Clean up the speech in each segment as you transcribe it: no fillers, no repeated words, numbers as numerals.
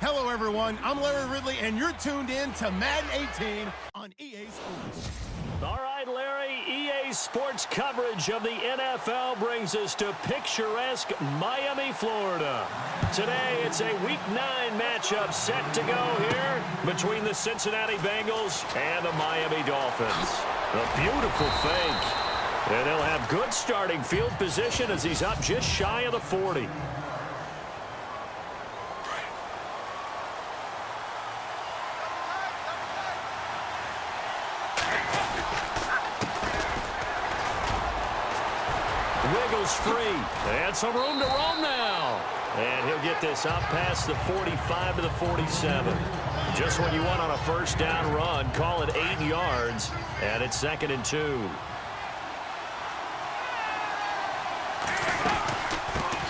Hello, everyone. I'm Larry Ridley, and you're tuned in to Madden 18 on EA Sports. All right, Larry, EA Sports coverage of the NFL brings us to picturesque Miami, Florida. Today, it's a Week 9 matchup set to go here between the Cincinnati Bengals and the Miami Dolphins. A beautiful fake. And they'll have good starting field position as he's up just shy of the 40. Wiggles free. And some room to roam now. And he'll get this up past the 45 to the 47. Just what you want on a first down run. Call it 8 yards. And it's 2nd and 2.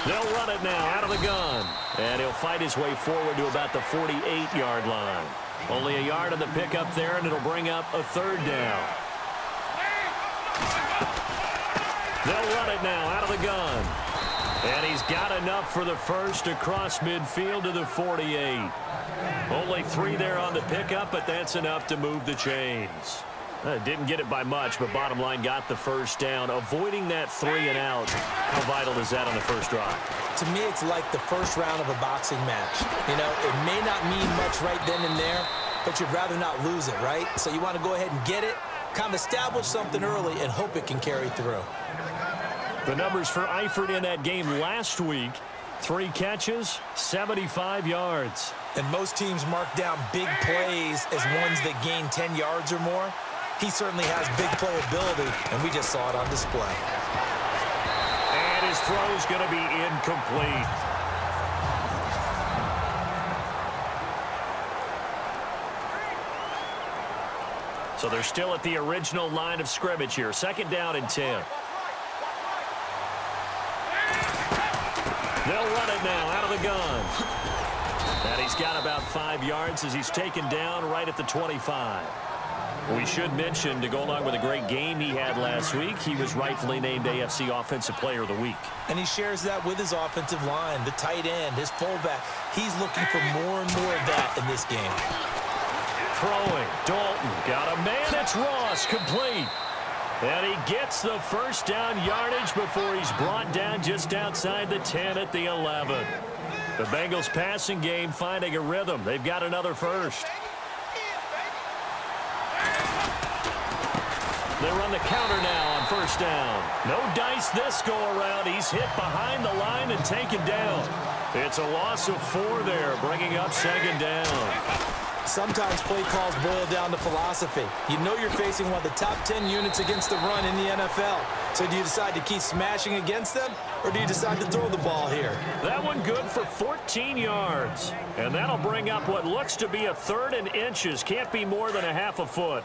They'll run it now out of the gun. And he'll fight his way forward to about the 48-yard line. Only a yard on the pickup there, and it'll bring up a 3rd down. They'll run it now out of the gun. And he's got enough for the first across midfield to the 48. Only 3 there on the pickup, but that's enough to move the chains. Didn't get it by much, but bottom line got the first down. Avoiding that 3 and out, how vital is that on the first drive? To me, it's like the first round of a boxing match. You know, it may not mean much right then and there, but you'd rather not lose it, right? So you want to go ahead and get it, kind of establish something early, and hope it can carry through. The numbers for Eifert in that game last week, 3 catches, 75 yards. And most teams mark down big plays as ones that gain 10 yards or more. He certainly has big playability, and we just saw it on display. And his throw's going to be incomplete. So they're still at the original line of scrimmage here. 2nd down and 10. They'll run it now out of the gun. And he's got about 5 yards as he's taken down right at the 25. We should mention, to go along with a great game he had last week, he was rightfully named AFC Offensive Player of the Week. And he shares that with his offensive line, the tight end, his fullback. He's looking for more and more of that in this game. Throwing, Dalton, got a man, it's Ross, complete. And he gets the first down yardage before he's brought down just outside the 10 at the 11. The Bengals passing game finding a rhythm. They've got another first. They run the counter now on first down. No dice this go around. He's hit behind the line and taken down. It's a loss of 4 there, bringing up 2nd down. Sometimes play calls boil down to philosophy. You know you're facing one of the top 10 units against the run in the NFL. So do you decide to keep smashing against them, or do you decide to throw the ball here? That one good for 14 yards. And that'll bring up what looks to be a 3rd and inches. Can't be more than a half a foot.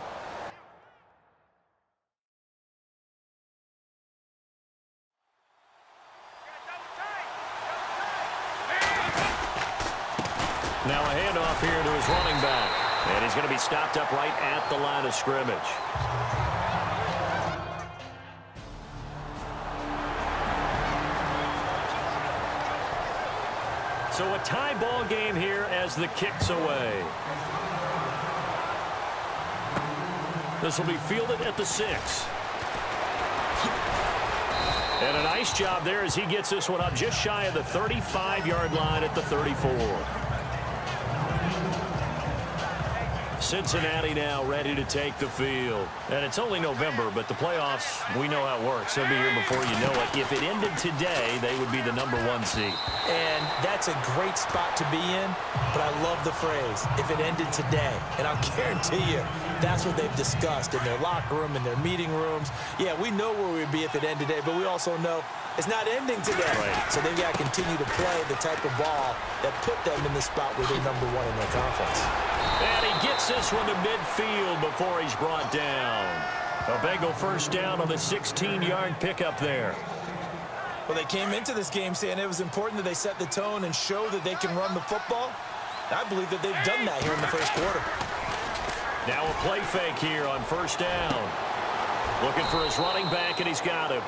Now a handoff here to his running back. And he's going to be stopped up right at the line of scrimmage. So a tie ball game here as the kick's away. This will be fielded at the 6. And a nice job there as he gets this one up just shy of the 35-yard line at the 34. Cincinnati now ready to take the field. And it's only November, but the playoffs, we know how it works. They'll be here before you know it. If it ended today, they would be the #1 seed. And that's a great spot to be in, but I love the phrase, if it ended today. And I'll guarantee you, that's what they've discussed in their locker room, in their meeting rooms. Yeah, we know where we'd be if it ended today, but we also know it's not ending today. Right. So they've got to continue to play the type of ball that put them in the spot where they're #1 in their conference. And he gets this one to midfield before he's brought down. A Bengal first down on the 16-yard pickup there. Well, they came into this game saying it was important that they set the tone and show that they can run the football. I believe that they've done that here in the first quarter. Now a play fake here on first down. Looking for his running back, and he's got him.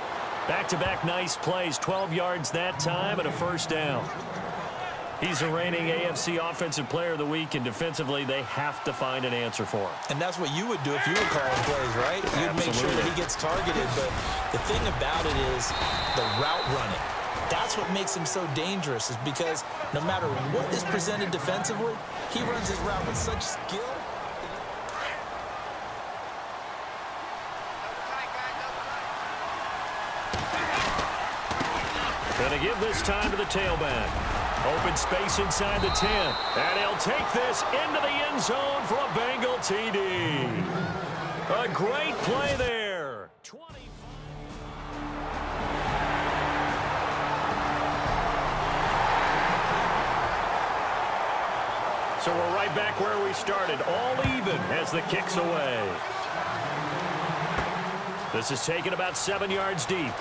Back-to-back nice plays, 12 yards that time and a first down. He's the reigning AFC Offensive Player of the Week, and defensively, they have to find an answer for him. And that's what you would do if you were calling plays, right? You'd make sure that he gets targeted. But the thing about it is the route running. That's what makes him so dangerous, is because no matter what is presented defensively, he runs his route with such skill. Going to give this time to the tailback. Open space inside the 10. And he'll take this into the end zone for a Bengal TD. A great play there. 25. So we're right back where we started. All even as the kick's away. This is taken about 7 yards deep.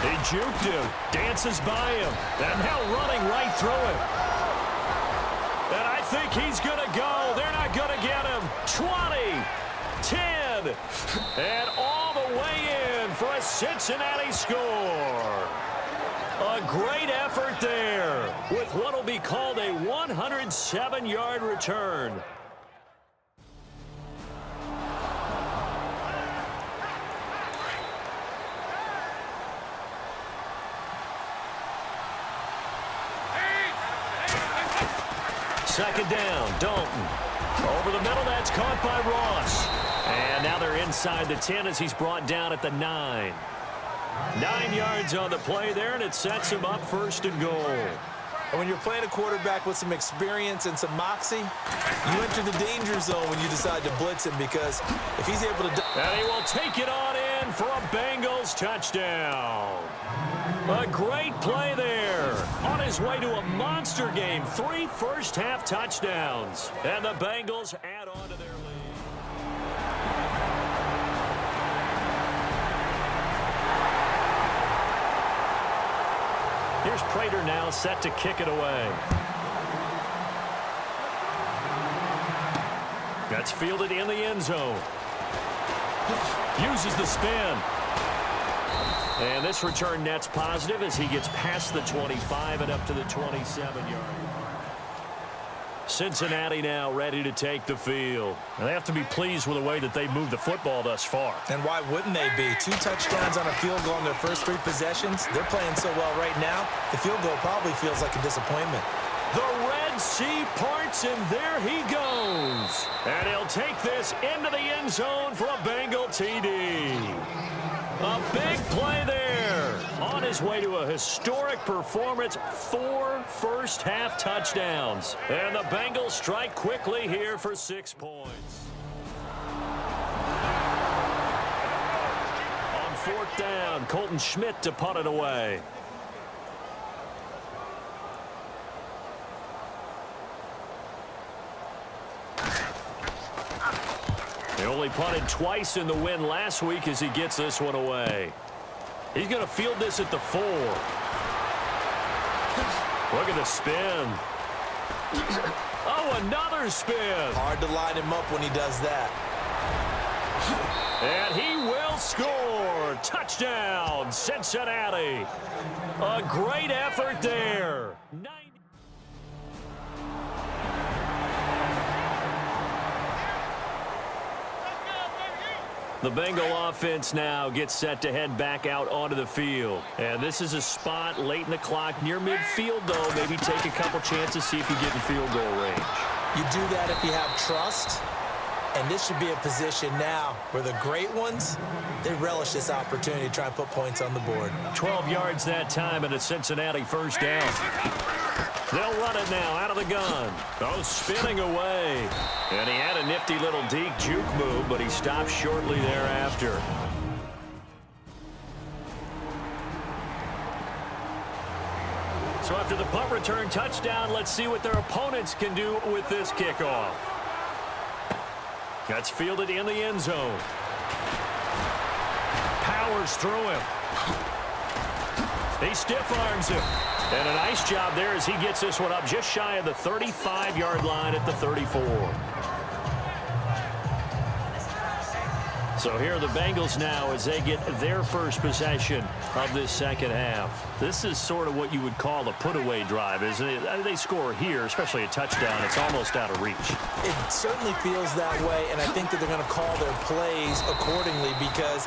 He juked him, dances by him, and now running right through him. And I think he's going to go. They're not going to get him. 20, 10, and all the way in for a Cincinnati score. A great effort there with what will be called a 107-yard return. Second down, Dalton. Over the middle, that's caught by Ross. And now they're inside the 10 as he's brought down at the 9. 9 yards on the play there, and it sets him up first and goal. And when you're playing a quarterback with some experience and some moxie, you enter the danger zone when you decide to blitz him, because if he's able to... And he will take it on in for a Bengals touchdown. A great play there. On his way to a monster game. 3 first-half touchdowns. And the Bengals add on to their lead. Here's Prater now set to kick it away. That's fielded in the end zone. Uses the spin. And this return net's positive as he gets past the 25 and up to the 27-yard line. Cincinnati now ready to take the field. And they have to be pleased with the way that they moved the football thus far. And why wouldn't they be? 2 touchdowns on a field goal in their first 3 possessions. They're playing so well right now, the field goal probably feels like a disappointment. The Red Sea parts, and there he goes. And he'll take this into the end zone for a Bengal TD. A big play there. On his way to a historic performance, 4 first-half touchdowns. And the Bengals strike quickly here for 6 points. On 4th down, Colton Schmidt to punt it away. He only punted twice in the win last week as he gets this one away. He's going to field this at the 4. Look at the spin. Oh, another spin. Hard to line him up when he does that. And he will score. Touchdown, Cincinnati. A great effort there. The Bengal offense now gets set to head back out onto the field. And this is a spot late in the clock near midfield, though. Maybe take a couple chances, see if you get in field goal range. You do that if you have trust. And this should be a position now where the great ones, they relish this opportunity to try and put points on the board. 12 yards that time and a Cincinnati first down. They'll run it now out of the gun. Oh, spinning away. And he had a nifty little deke juke move, but he stopped shortly thereafter. So after the punt return touchdown, let's see what their opponents can do with this kickoff. That's fielded in the end zone. Powers through him. He stiff-arms him. And a nice job there as he gets this one up just shy of the 35-yard line at the 34. So here are the Bengals now as they get their first possession of this second half. This is sort of what you would call a put-away drive, isn't it? They score here, especially a touchdown. It's almost out of reach. It certainly feels that way, and I think that they're going to call their plays accordingly because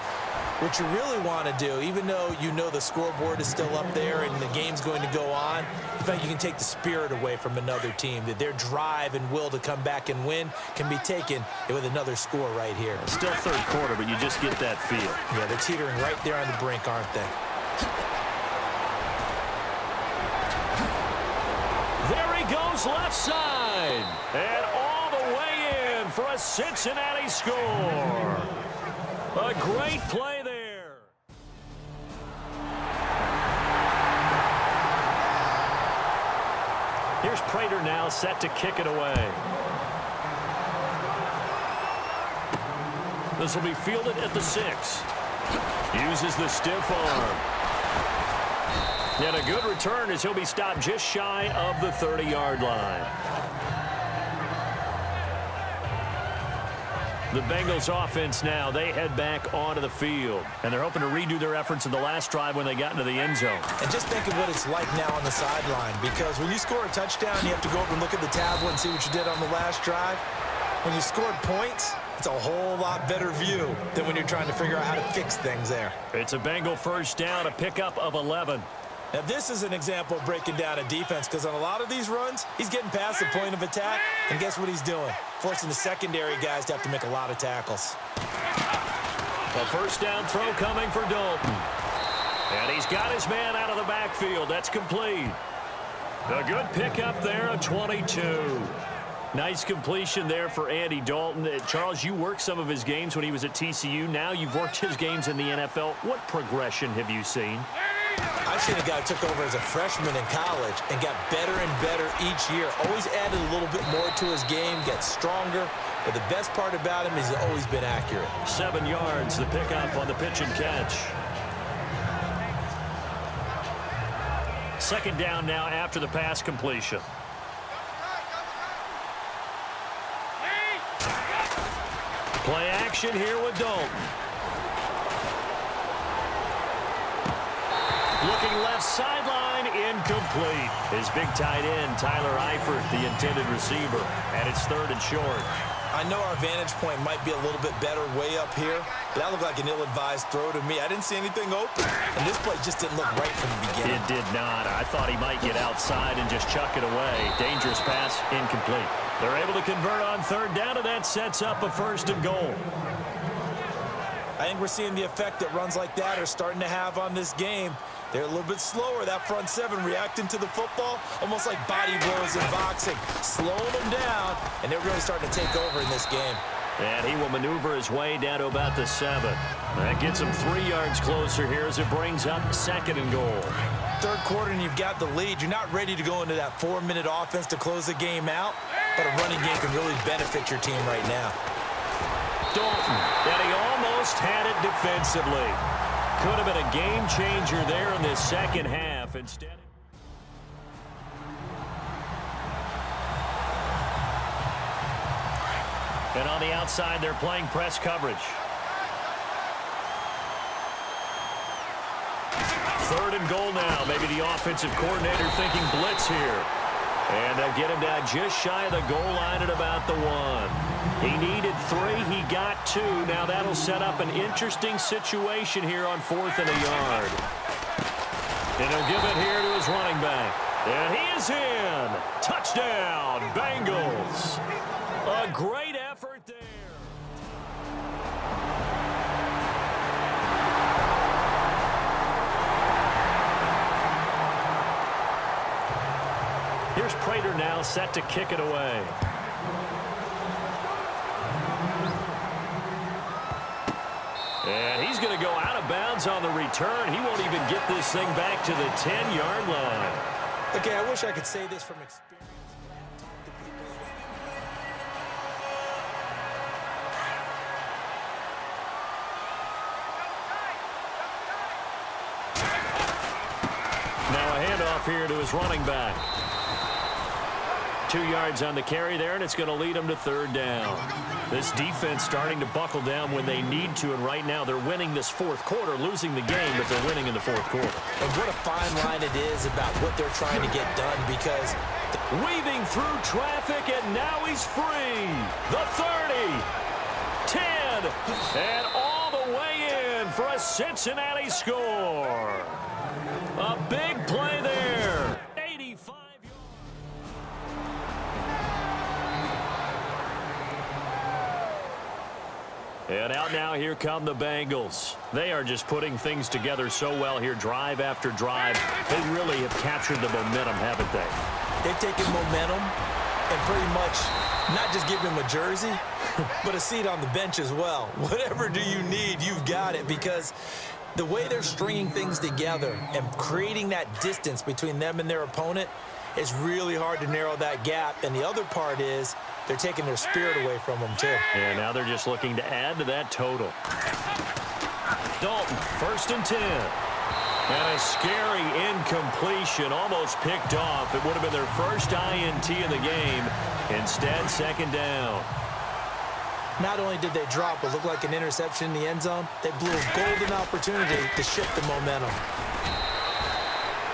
what you really want to do, even though you know the scoreboard is still up there and the game's going to go on, in fact, you can take the spirit away from another team, that their drive and will to come back and win can be taken with another score right here. Still third quarter, but you just get that feel. Yeah, they're teetering right there on the brink, aren't they? There he goes left side. And all the way in for a Cincinnati score. A great play there. Here's Prater now set to kick it away. This will be fielded at the 6. Uses the stiff arm. And a good return as he'll be stopped just shy of the 30-yard line. The Bengals offense now, they head back onto the field. And they're hoping to redo their efforts in the last drive when they got into the end zone. And just think of what it's like now on the sideline, because when you score a touchdown, you have to go over and look at the tablet and see what you did on the last drive. When you scored points, it's a whole lot better view than when you're trying to figure out how to fix things there. It's a Bengal first down, a pickup of 11. Now, this is an example of breaking down a defense, because on a lot of these runs, he's getting past the point of attack, and guess what he's doing? Forcing the secondary guys to have to make a lot of tackles. A first down throw coming for Dalton. And he's got his man out of the backfield. That's complete. A good pickup there, a 22. Nice completion there for Andy Dalton. Charles, you worked some of his games when he was at TCU. Now you've worked his games in the NFL. What progression have you seen? I've seen a guy who took over as a freshman in college and got better and better each year. Always added a little bit more to his game, got stronger. But the best part about him is he's always been accurate. 7 yards, the pickup on the pitch and catch. Second down now after the pass completion. Play action here with Dalton. Looking left sideline, incomplete. His big tight end, Tyler Eifert, the intended receiver. And it's third and short. I know our vantage point might be a little bit better way up here, but that looked like an ill-advised throw to me. I didn't see anything open, and this play just didn't look right from the beginning. It did not. I thought he might get outside and just chuck it away. Dangerous pass, incomplete. They're able to convert on third down, and that sets up a first and goal. I think we're seeing the effect that runs like that are starting to have on this game. They're a little bit slower, that front seven, reacting to the football, almost like body blows in boxing, slowing them down, and they're really starting to take over in this game. And he will maneuver his way down to about the 7. That gets him 3 yards closer here as it brings up second and goal. Third quarter and you've got the lead. You're not ready to go into that 4-minute offense to close the game out, but a running game can really benefit your team right now. Dalton, and he almost had it defensively. Could have been a game changer there in this second half. Instead, and on the outside, they're playing press coverage. Third and goal now. Maybe the offensive coordinator thinking blitz here. And they'll get him down just shy of the goal line at about the 1. He needed 3. He got 2. Now that'll set up an interesting situation here on 4th and a yard. And he'll give it here to his running back. And he is in. Touchdown, Bengals. A great effort there. Here's Prater now set to kick it away. And he's going to go out of bounds on the return. He won't even get this thing back to the 10-yard line. Okay, I wish I could say this from experience. Now a handoff here to his running back. 2 yards on the carry there, and it's going to lead them to third down. This defense starting to buckle down when they need to, and right now they're winning this fourth quarter, losing the game, but they're winning in the fourth quarter. And what a fine line it is about what they're trying to get done, because weaving through traffic, and now he's free. The 30, 10, and all the way in for a Cincinnati score. A big play there. 85 yards. And out now, here come the Bengals. They are just putting things together so well here, drive after drive. They really have captured the momentum, haven't they? They've taken momentum and pretty much not just given them a jersey, but a seat on the bench as well. Whatever do you need, you've got it, because the way they're stringing things together and creating that distance between them and their opponent is really hard to narrow that gap. And the other part is they're taking their spirit away from them, too. And now they're just looking to add to that total. Dalton, 1st and 10. And a scary incompletion, almost picked off. It would have been their first INT of the game. Instead, 2nd down. Not only did they drop what looked like an interception in the end zone, they blew a golden opportunity to shift the momentum.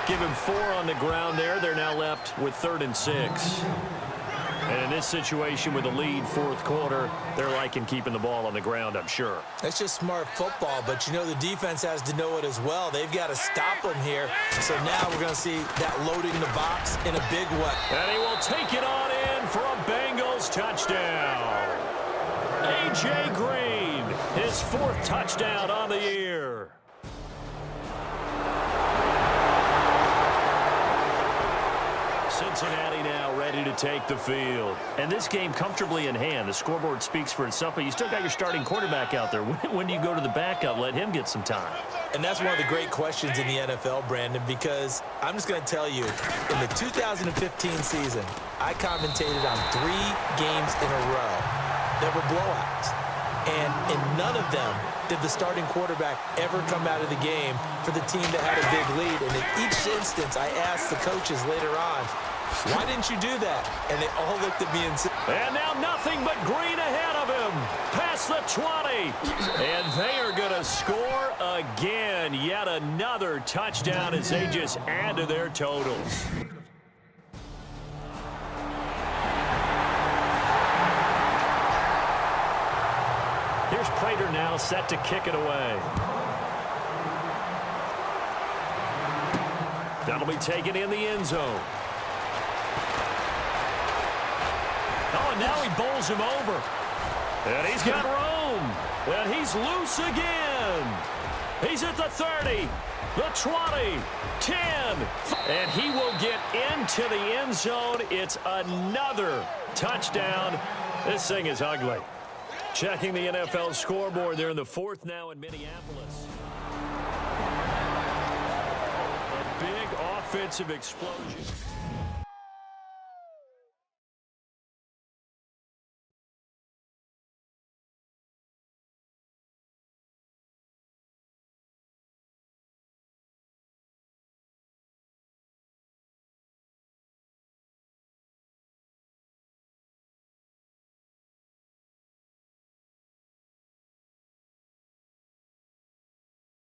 Give him 4 on the ground there. They're now left with 3rd and 6. And in this situation with a lead, fourth quarter, they're liking keeping the ball on the ground, I'm sure. That's just smart football, but you know the defense has to know it as well. They've got to stop them here. So now we're going to see that loading the box in a big way. And he will take it on in for a Bengals touchdown. A.J. Green, his 4th touchdown on the year. Cincinnati now ready to take the field. And this game comfortably in hand. The scoreboard speaks for itself, but you still got your starting quarterback out there. When do you go to the backup? Let him get some time. And that's one of the great questions in the NFL, Brandon, because I'm just going to tell you, in the 2015 season, I commentated on 3 games in a row that were blowouts. And in none of them did the starting quarterback ever come out of the game for the team that had a big lead. And in each instance, I asked the coaches later on, why didn't you do that? And they all looked at me and said... And now nothing but Green ahead of him. Past the 20. And they are going to score again. Yet another touchdown as they just add to their totals. Here's Prater now set to kick it away. That'll be taken in the end zone. Oh, and now he bowls him over. And he's got room. And he's loose again. He's at the 30, the 20, 10. And he will get into the end zone. It's another touchdown. This thing is ugly. Checking the NFL scoreboard. They're in the 4th now in Minneapolis. A big offensive explosion.